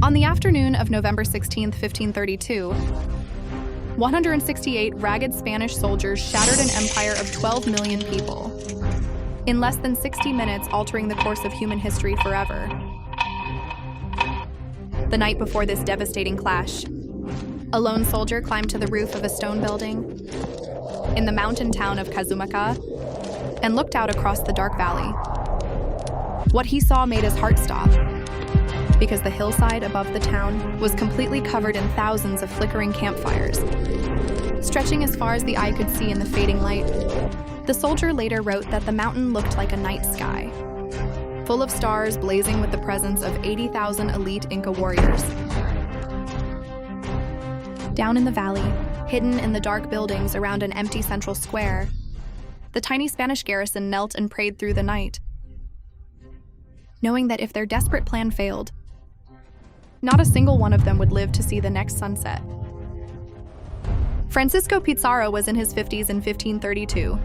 On the afternoon of November 16, 1532, 168 ragged Spanish soldiers shattered an empire of 12 million people, in less than 60 minutes altering the course of human history forever. The night before this devastating clash, a lone soldier climbed to the roof of a stone building in the mountain town of Cajamarca and looked out across the dark valley. What he saw made his heart stop, because the hillside above the town was completely covered in thousands of flickering campfires, stretching as far as the eye could see in the fading light. The soldier later wrote that the mountain looked like a night sky, full of stars blazing with the presence of 80,000 elite Inca warriors. Down in the valley, hidden in the dark buildings around an empty central square, the tiny Spanish garrison knelt and prayed through the night, knowing that if their desperate plan failed, not a single one of them would live to see the next sunset. Francisco Pizarro was in his 50s in 1532,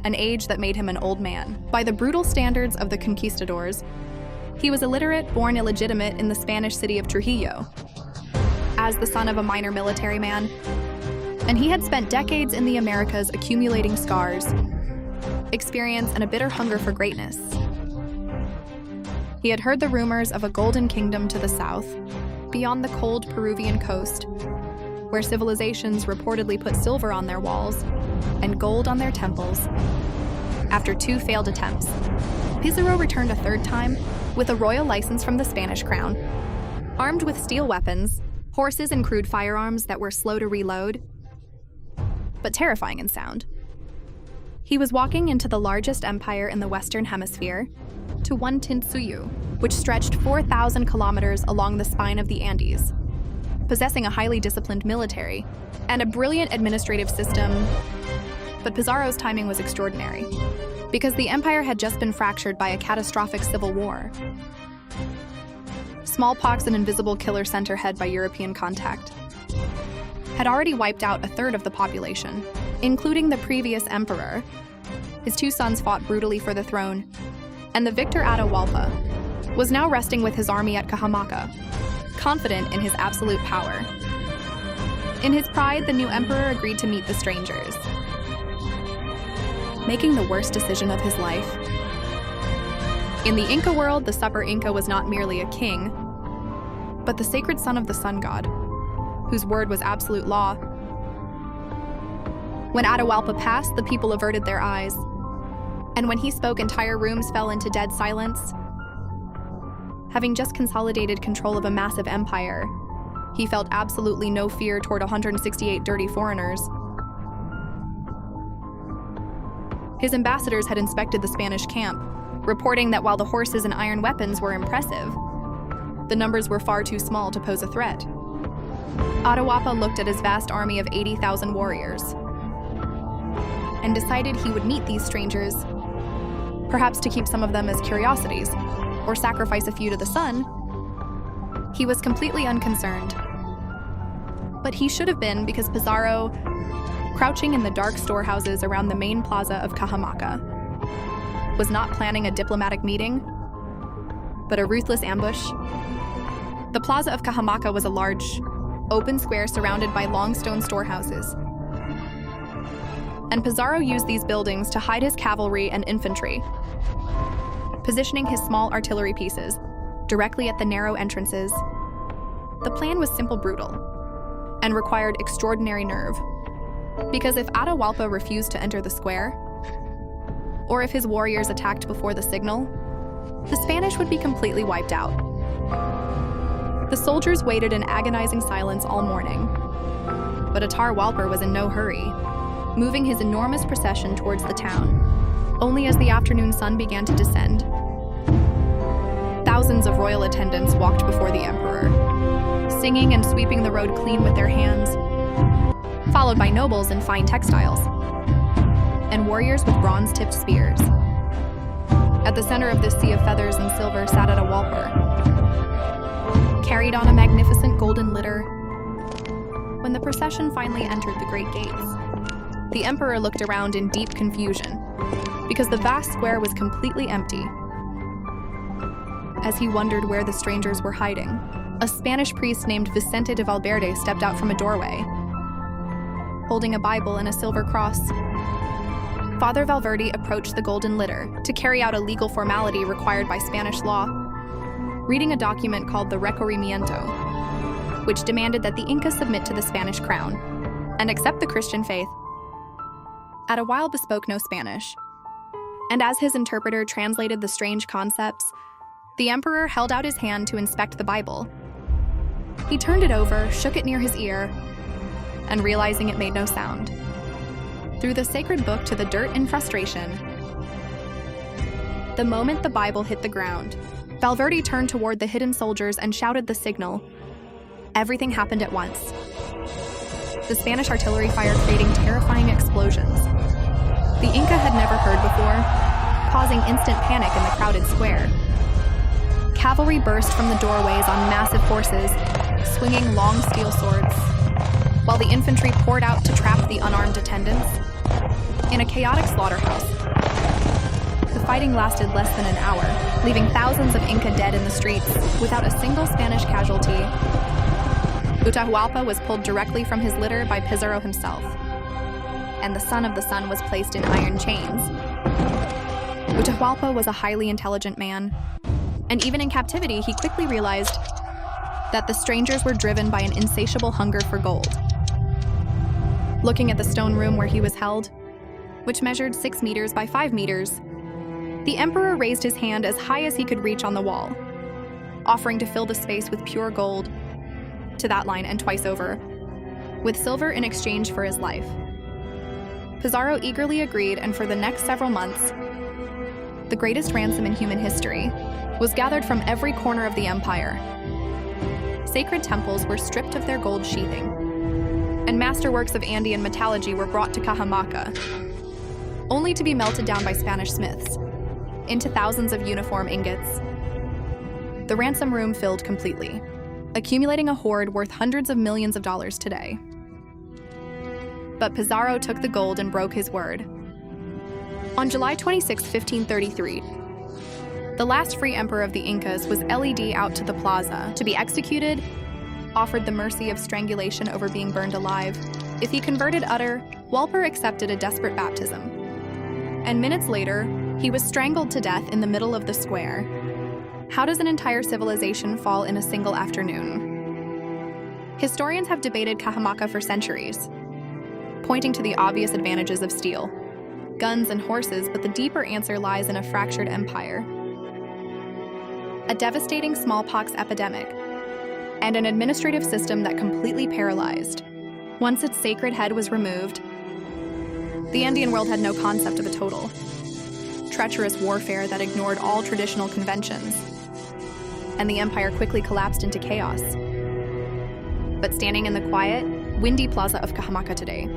an age that made him an old man. By the brutal standards of the conquistadors, he was illiterate, born illegitimate in the Spanish city of Trujillo, as the son of a minor military man, and he had spent decades in the Americas accumulating scars, experience, and a bitter hunger for greatness. He had heard the rumors of a golden kingdom to the south, beyond the cold Peruvian coast, where civilizations reportedly put silver on their walls and gold on their temples. After 2 failed attempts, Pizarro returned a 3rd time with a royal license from the Spanish crown, armed with steel weapons, horses, and crude firearms that were slow to reload, but terrifying in sound. He was walking into the largest empire in the Western Hemisphere, to Unthinkable, which stretched 4,000 kilometers along the spine of the Andes, possessing a highly disciplined military and a brilliant administrative system. But Pizarro's timing was extraordinary, because the empire had just been fractured by a catastrophic civil war. Smallpox, an invisible killer sent ahead by European contact, had already wiped out a 1/3 of the population, including the previous emperor. His 2 sons fought brutally for the throne, and the victor Atahualpa was now resting with his army at Cajamarca, confident in his absolute power. In his pride, the new emperor agreed to meet the strangers, making the worst decision of his life. In the Inca world, the Super Inca was not merely a king, but the sacred son of the sun god, whose word was absolute law. When Atahualpa passed, the people averted their eyes, and when he spoke, entire rooms fell into dead silence. Having just consolidated control of a massive empire, he felt absolutely no fear toward 168 dirty foreigners. His ambassadors had inspected the Spanish camp, reporting that while the horses and iron weapons were impressive, the numbers were far too small to pose a threat. Atahualpa looked at his vast army of 80,000 warriors and decided he would meet these strangers, perhaps to keep some of them as curiosities, or sacrifice a few to the sun. He was completely unconcerned. But he should have been, because Pizarro, crouching in the dark storehouses around the main plaza of Cajamarca, was not planning a diplomatic meeting, but a ruthless ambush. The plaza of Cajamarca was a large, open square surrounded by long stone storehouses, and Pizarro used these buildings to hide his cavalry and infantry, positioning his small artillery pieces directly at the narrow entrances. The plan was simple, brutal, and required extraordinary nerve, because if Atahualpa refused to enter the square, or if his warriors attacked before the signal, the Spanish would be completely wiped out. The soldiers waited in agonizing silence all morning, but Atahualpa was in no hurry, moving his enormous procession towards the town. Only as the afternoon sun began to descend, thousands of royal attendants walked before the emperor, singing and sweeping the road clean with their hands, followed by nobles in fine textiles and warriors with bronze-tipped spears. At the center of this sea of feathers and silver sat Atahualpa, carried on a magnificent golden litter. When the procession finally entered the great gates, the emperor looked around in deep confusion, because the vast square was completely empty, as he wondered where the strangers were hiding. a Spanish priest named Vicente de Valverde stepped out from a doorway, holding a Bible and a silver cross. Father Valverde approached the golden litter to carry out a legal formality required by Spanish law, reading a document called the Recorrimiento, which demanded that the Inca submit to the Spanish crown and accept the Christian faith. Atahualpa spoke no Spanish, and as his interpreter translated the strange concepts, the emperor held out his hand to inspect the Bible. He turned it over, shook it near his ear, and realizing it made no sound, threw the sacred book to the dirt in frustration. The moment the Bible hit the ground, Valverde turned toward the hidden soldiers and shouted the signal. Everything happened at once. The Spanish artillery fired, creating terrifying explosions the Inca had never heard before, causing instant panic in the crowded square. Cavalry burst from the doorways on massive horses, swinging long steel swords, while the infantry poured out to trap the unarmed attendants. In a chaotic slaughterhouse, the fighting lasted less than an hour, leaving thousands of Inca dead in the streets without a single Spanish casualty. Atahualpa was pulled directly from his litter by Pizarro himself, and the son of the sun was placed in iron chains. Atahualpa was a highly intelligent man, and even in captivity, he quickly realized that the strangers were driven by an insatiable hunger for gold. Looking at the stone room where he was held, which measured 6 meters by 5 meters, the emperor raised his hand as high as he could reach on the wall, offering to fill the space with pure gold, to that line and twice over, with silver in exchange for his life. Pizarro eagerly agreed, and for the next several months, the greatest ransom in human history was gathered from every corner of the empire. Sacred temples were stripped of their gold sheathing, and masterworks of Andean metallurgy were brought to Cajamarca, only to be melted down by Spanish smiths into thousands of uniform ingots. The ransom room filled completely, accumulating a hoard worth hundreds of millions of dollars today. But Pizarro took the gold and broke his word. On July 26, 1533, the last free emperor of the Incas was led out to the plaza to be executed, offered the mercy of strangulation over being burned alive. If he converted Atahualpa accepted a desperate baptism, and minutes later, he was strangled to death in the middle of the square. How does an entire civilization fall in a single afternoon? Historians have debated Cajamarca for centuries, pointing to the obvious advantages of steel, guns, and horses, but the deeper answer lies in a fractured empire. A devastating smallpox epidemic, and an administrative system that completely paralyzed. Once its sacred head was removed, the Andean world had no concept of a total, treacherous warfare that ignored all traditional conventions, and the empire quickly collapsed into chaos. But standing in the quiet, windy plaza of Cajamarca today,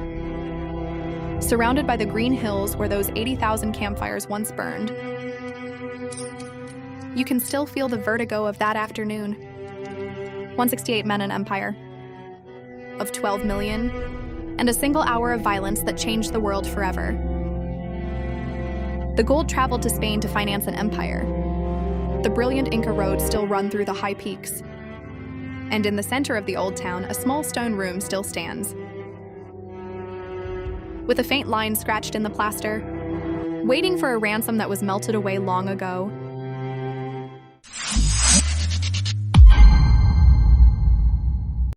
surrounded by the green hills where those 80,000 campfires once burned, you can still feel the vertigo of that afternoon. 168 men, an empire of 12 million, and a single hour of violence that changed the world forever. The gold traveled to Spain to finance an empire. The brilliant Inca roads still run through the high peaks. And in the center of the old town, a small stone room still stands, with a faint line scratched in the plaster, waiting for a ransom that was melted away long ago.